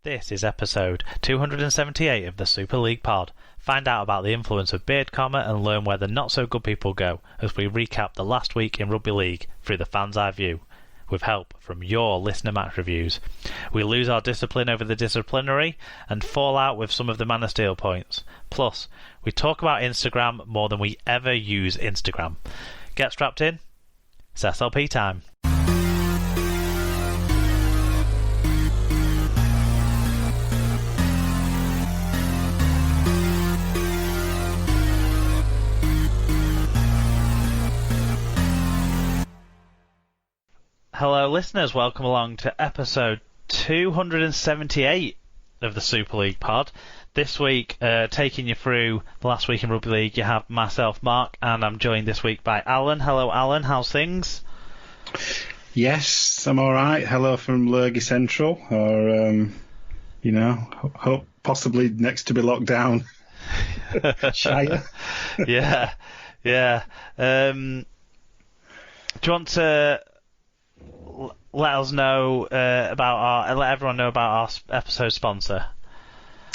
This is episode 278 of the Super League Pod. Find out about the influence of Beard Comma and learn where the not-so-good people go as we recap the last week in Rugby League through the fans' eye view, with help from your listener match reviews. We lose our discipline over the disciplinary and fall out with some of the Man of Steel points. Plus, we talk about Instagram more than we ever use Instagram. Get strapped in. It's SLP time. Hello listeners, welcome along to episode 278 of the Super League Pod. This week, taking you through the last week in Rugby League, you have myself, Mark, and I'm joined this week by Alan. Hello Alan, how's things? Yes, I'm alright. Hello from Lurgy Central, or, hope possibly next to be locked down. Shire. Yeah. Do you want to let everyone know about our episode sponsor?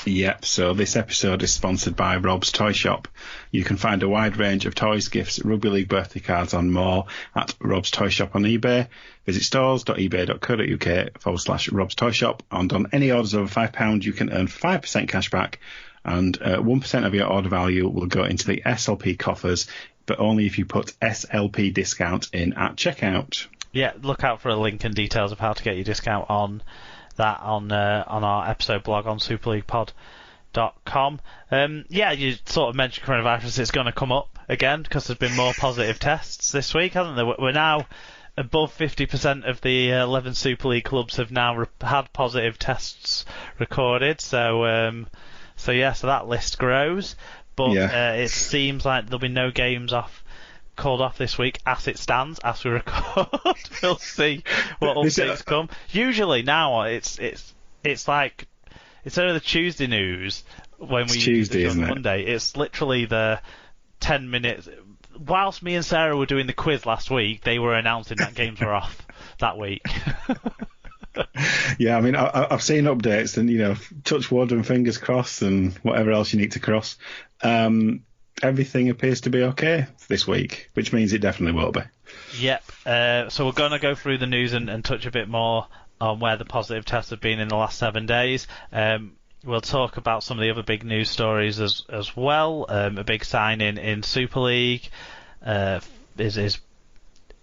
Yep, so this episode is sponsored by Rob's Toy Shop. You can find a wide range of toys, gifts, Rugby League birthday cards and more at Rob's Toy Shop on eBay. Visit stores.ebay.co.uk/Rob's Toy Shop, and on any orders over £5 you can earn 5% cash back, and 1% of your order value will go into the SLP coffers, but only if you put SLP discount in at checkout. Yeah, look out for a link and details of how to get your discount on that on our episode blog on superleaguepod.com. You sort of mentioned coronavirus. It's going to come up again because there's been more positive tests this week, hasn't there? We're now above 50% of the 11 Super League clubs have now had positive tests recorded. So that list grows. But it seems like there'll be no games called off this week as it stands, as we record. We'll see what updates come. Usually now it's like it's only the Tuesday news when we Tuesday, on Monday. It's literally the 10 minutes. Whilst me and Sarah were doing the quiz last week, they were announcing that games were off that week. Yeah, I mean, I've seen updates and, touch wood and fingers crossed and whatever else you need to cross. Everything appears to be okay this week, which means it definitely will be. Yep. So we're going to go through the news and touch a bit more on where the positive tests have been in the last 7 days. We'll talk about some of the other big news stories as well. A big signing in Super League is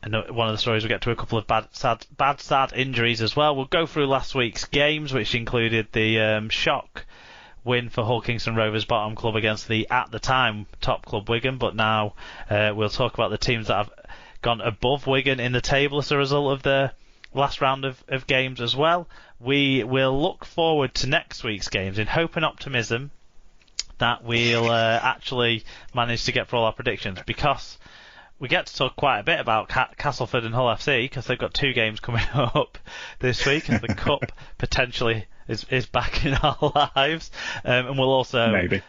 one of the stories. We'll get to a couple of bad, sad injuries as well. We'll go through last week's games, which included the shock win for Hull Kingston Rovers bottom club against the, at the time, top club Wigan. But now we'll talk about the teams that have gone above Wigan in the table as a result of the last round of games as well. We will look forward to next week's games in hope and optimism that we'll actually manage to get through all our predictions, because we get to talk quite a bit about Castleford and Hull FC because they've got 2 games coming up this week as the Cup potentially is back in our lives. And we'll also maybe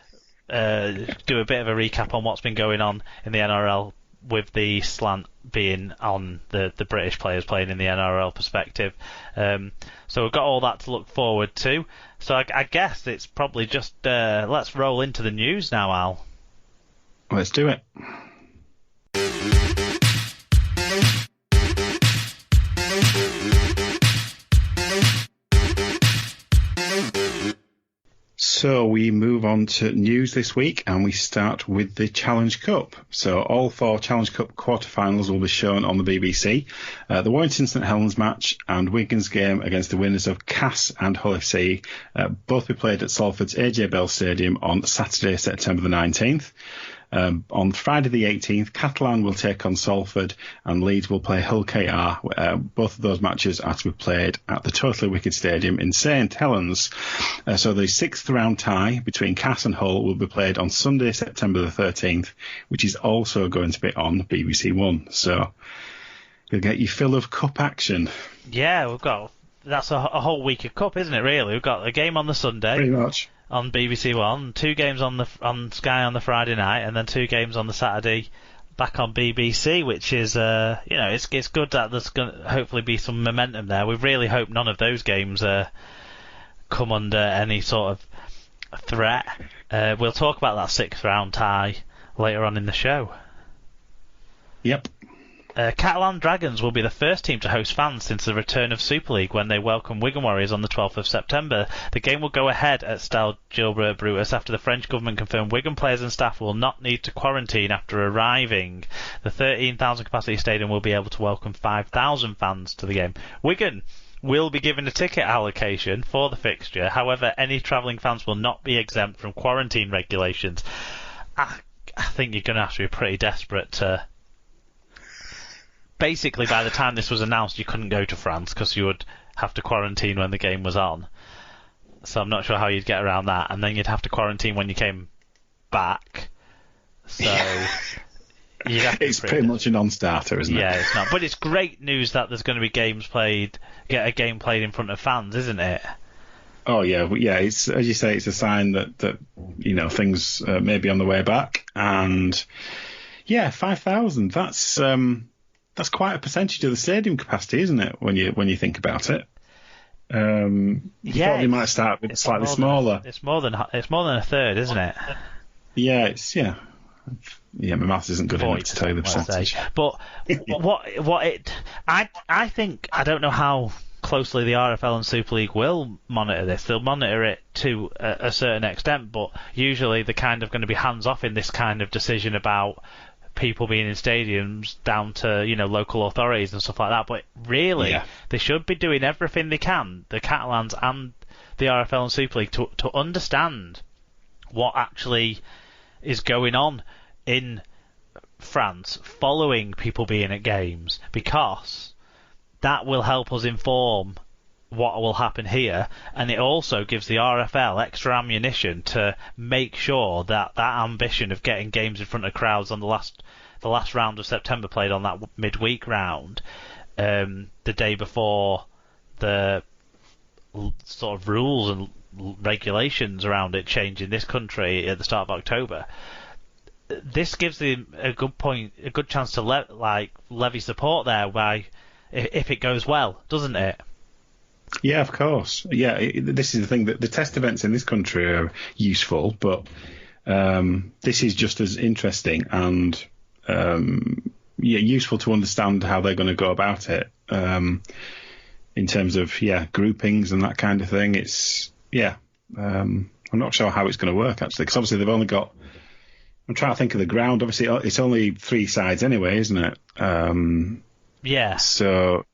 do a bit of a recap on what's been going on in the NRL with the slant being on the British players playing in the NRL perspective. So we've got all that to look forward to. So I guess it's probably just let's roll into the news now, Al. Let's do it. So we move on to news this week, and we start with the Challenge Cup. So all 4 Challenge Cup quarterfinals will be shown on the BBC. The Warrington St Helens match and Wigan's game against the winners of Cass and Hull FC both be played at Salford's AJ Bell Stadium on Saturday, September the 19th. On Friday the 18th, Catalan will take on Salford and Leeds will play Hull KR. Both of those matches are to be played at the Totally Wicked Stadium in St Helens. So the 6th round tie between Cass and Hull will be played on Sunday, September the 13th, which is also going to be on BBC One. So you'll get your fill of cup action. Yeah, that's a whole week of cup, isn't it, really? We've got a game on the Sunday. Pretty much. On BBC One, 2 games on Sky on the Friday night, and then 2 games on the Saturday back on BBC, which is it's good that there's going to hopefully be some momentum there. We really hope none of those games come under any sort of threat. We'll talk about that 6th round tie later on in the show. Yep. Catalan Dragons will be the first team to host fans since the return of Super League when they welcome Wigan Warriors on the 12th of September. The game will go ahead at Stade Gilbert Brutus after the French government confirmed Wigan players and staff will not need to quarantine after arriving. The 13,000 capacity stadium will be able to welcome 5,000 fans to the game. Wigan will be given a ticket allocation for the fixture. However, any travelling fans will not be exempt from quarantine regulations. I think you're going to have to be pretty desperate to... Basically, by the time this was announced, you couldn't go to France because you would have to quarantine when the game was on. So I'm not sure how you'd get around that. And then you'd have to quarantine when you came back. So it's pretty much a non-starter, isn't it? Yeah, it's not. But it's great news that there's going to be get a game played in front of fans, isn't it? Oh yeah, it's, as you say, it's a sign that things may be on the way back. And yeah, 5,000. That's quite a percentage of the stadium capacity, isn't it? When you think about it, you thought they might start with slightly smaller. It's more than a third, isn't it? Yeah, my maths isn't good enough to tell you the percentage. But I think, I don't know how closely the RFL and Super League will monitor this. They'll monitor it to a certain extent, but usually they're kind of going to be hands off in this kind of decision about people being in stadiums down to local authorities and stuff like that. But really, they should be doing everything they can, the Catalans and the RFL and Super League, to understand what actually is going on in France following people being at games, because that will help us inform what will happen here, and it also gives the RFL extra ammunition to make sure that ambition of getting games in front of crowds on the last round of September played on that midweek round, the day before the sort of rules and regulations around it change in this country at the start of October. This gives them a good chance to levy support there, if it goes well, doesn't it? Yeah, of course. Yeah, this is the thing, that the test events in this country are useful, but this is just as interesting and useful to understand how they're going to go about it in terms of groupings and that kind of thing. I'm not sure how it's going to work actually, because obviously they've only got. I'm trying to think of the ground. Obviously, it's only 3 sides anyway, isn't it? So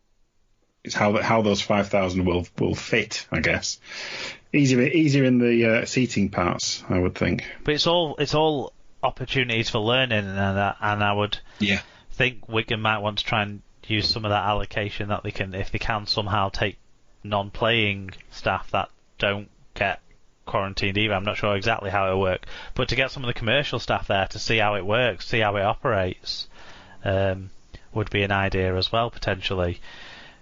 it's how those 5,000 will fit, I guess. Easier in the seating parts, I would think. But it's all opportunities for learning, and I would think Wigan might want to try and use some of that allocation that they can, if they can somehow take non-playing staff that don't get quarantined either. I'm not sure exactly how it'll work, but to get some of the commercial staff there to see how it works, see how it operates, would be an idea as well, potentially,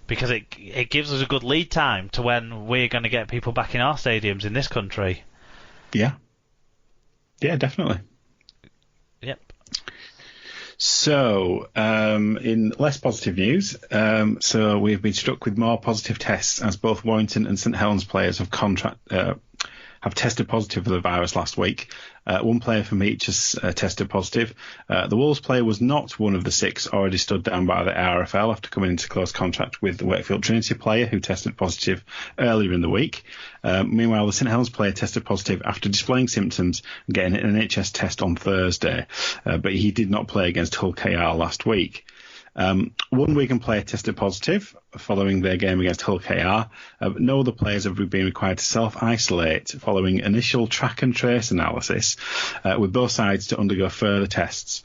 because it gives us a good lead time to when we're going to get people back in our stadiums in this country. Yeah, definitely. Yep. So, in less positive news, so we've been struck with more positive tests as both Warrington and St Helens players have tested positive for the virus last week. One player from each has tested positive. The Wolves player was not one of the 6 already stood down by the RFL after coming into close contact with the Wakefield Trinity player who tested positive earlier in the week. Meanwhile, the St Helens player tested positive after displaying symptoms and getting an NHS test on Thursday, but he did not play against Hull KR last week. One Wigan player tested positive following their game against Hull KR. No other players have been required to self-isolate following initial track and trace analysis, with both sides to undergo further tests.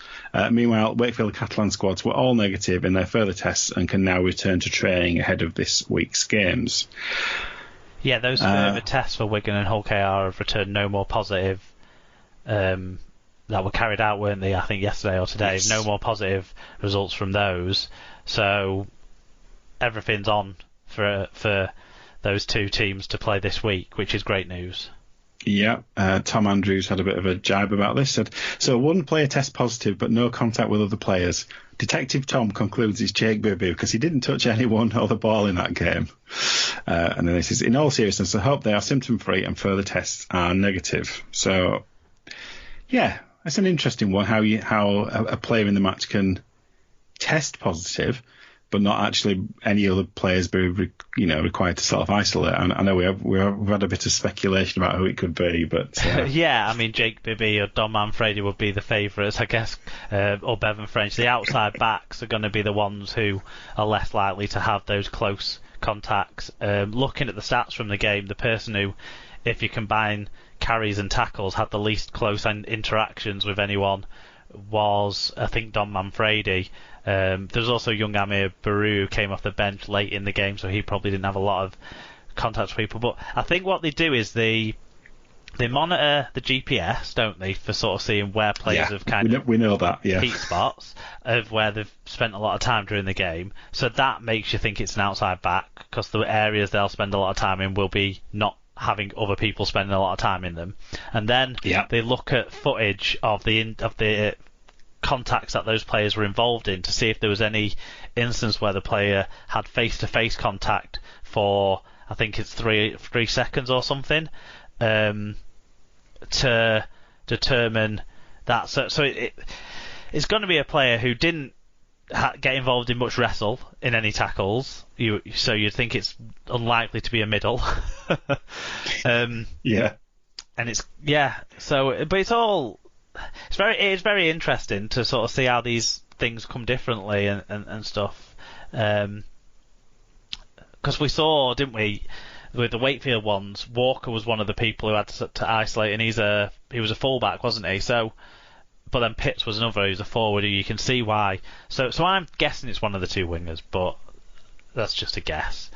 Meanwhile, Wakefield Catalan squads were all negative in their further tests and can now return to training ahead of this week's games. Yeah, those further tests for Wigan and Hull KR have returned no more positive. That were carried out, weren't they? I think yesterday or today. Yes. No more positive results from those. So everything's on for those 2 teams to play this week, which is great news. Yeah, Tom Andrews had a bit of a jibe about this. Said, so one player tests positive, but no contact with other players. Detective Tom concludes it's Jake Bibby because he didn't touch anyone or the ball in that game. And then he says, in all seriousness, I hope they are symptom-free and further tests are negative. So, yeah, that's an interesting one, how a player in the match can test positive, but not actually any other players be required to sort of isolate. And I know we've had a bit of speculation about who it could be, but yeah, I mean Jake Bibby or Don Manfredi would be the favourites, I guess, or Bevan French. The outside backs are going to be the ones who are less likely to have those close contacts. Looking at the stats from the game, the person who, if you combine carries and tackles, had the least close interactions with anyone was, I think, Don Manfredi. There's also young Amir Baru who came off the bench late in the game, so he probably didn't have a lot of contact with people. But I think what they do is they monitor the GPS, don't they, for sort of seeing where players have we know that, yeah, heat spots of where they've spent a lot of time during the game. So that makes you think it's an outside back, because the areas they'll spend a lot of time in will be not having other people spending a lot of time in them. And then they look at footage of the contacts that those players were involved in to see if there was any instance where the player had face-to-face contact for, I think it's 3 seconds or something, to determine that. So it's going to be a player who didn't get involved in much wrestle in any tackles. So you'd think it's unlikely to be a middle. Yeah. And it's but it's very interesting to sort of see how these things come differently and stuff. Because we saw, didn't we, with the Wakefield ones, Walker was one of the people who had to isolate, and he was a fullback, wasn't he? So, but then Pitts was another who's a forward, who you can see why. So I'm guessing it's one of the two wingers, but that's just a guess.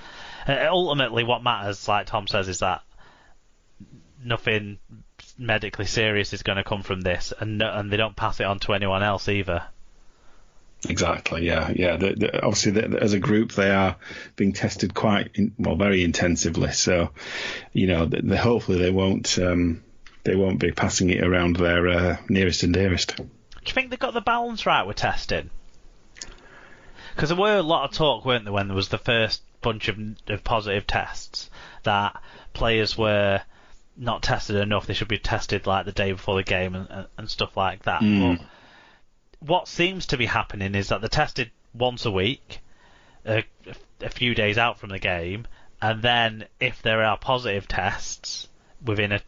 Ultimately, what matters, like Tom says, is that nothing medically serious is going to come from this, and they don't pass it on to anyone else either. Exactly. Yeah. Obviously, as a group, they are being tested very intensively. So, hopefully they won't be passing it around their nearest and dearest. Do you think they got the balance right with testing? Because there were a lot of talk, weren't there, when there was the first bunch of positive tests, that players were not tested enough. They should be tested like the day before the game and stuff like that. But what seems to be happening is that they're tested once a week, a few days out from the game, and then if there are positive tests within a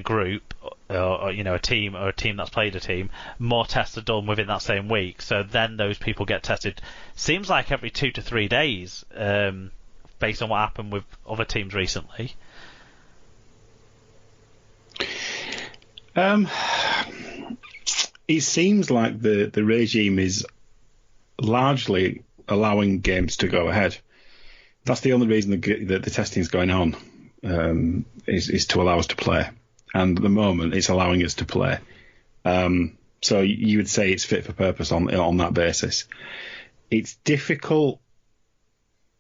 group or a team that's played a team, more tests are done within that same week. So then those people get tested. Seems like every 2 to 3 days, based on what happened with other teams recently. It seems like the regime is largely allowing games to go ahead. That's the only reason the testing is going on, is to allow us to play. And at the moment, it's allowing us to play. So you would say it's fit for purpose on that basis. It's difficult.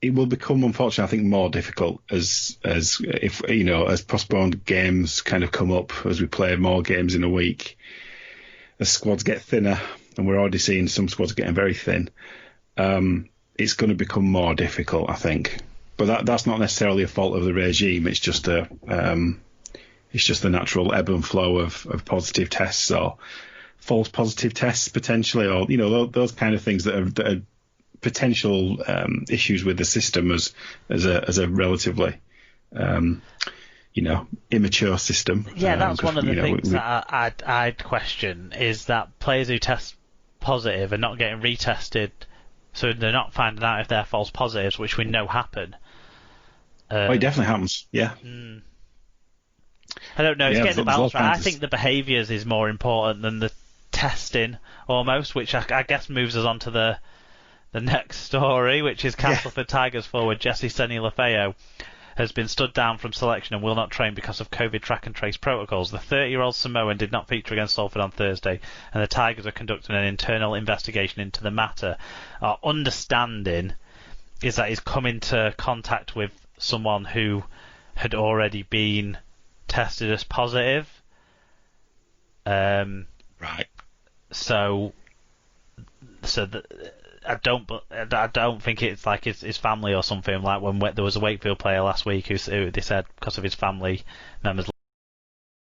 It will become, unfortunately, I think, more difficult as postponed games kind of come up, as we play more games in a week, as squads get thinner, and we're already seeing some squads getting very thin. It's going to become more difficult, I think. But that's not necessarily a fault of the regime. It's just the natural ebb and flow of positive tests or false positive tests potentially, or those kind of things that are potential issues with the system as a relatively immature system. Yeah, that's one of the things that I'd question, is that players who test positive are not getting retested, so they're not finding out if they're false positives, which we know happen. It definitely happens. Yeah. I don't know. It's getting the balance right. I think the behaviours is more important than the testing, almost, which I guess moves us on to the next story, which is Castleford Tigers forward Jesse Seni-Lafayette has been stood down from selection and will not train because of COVID track and trace protocols. The 30-year-old Samoan did not feature against Salford on Thursday, and the Tigers are conducting an internal investigation into the matter. Our understanding is that he's come into contact with someone who had already been tested as positive. Right. So I don't think it's like his family or something, like when there was a Wakefield player last week who they said because of his family members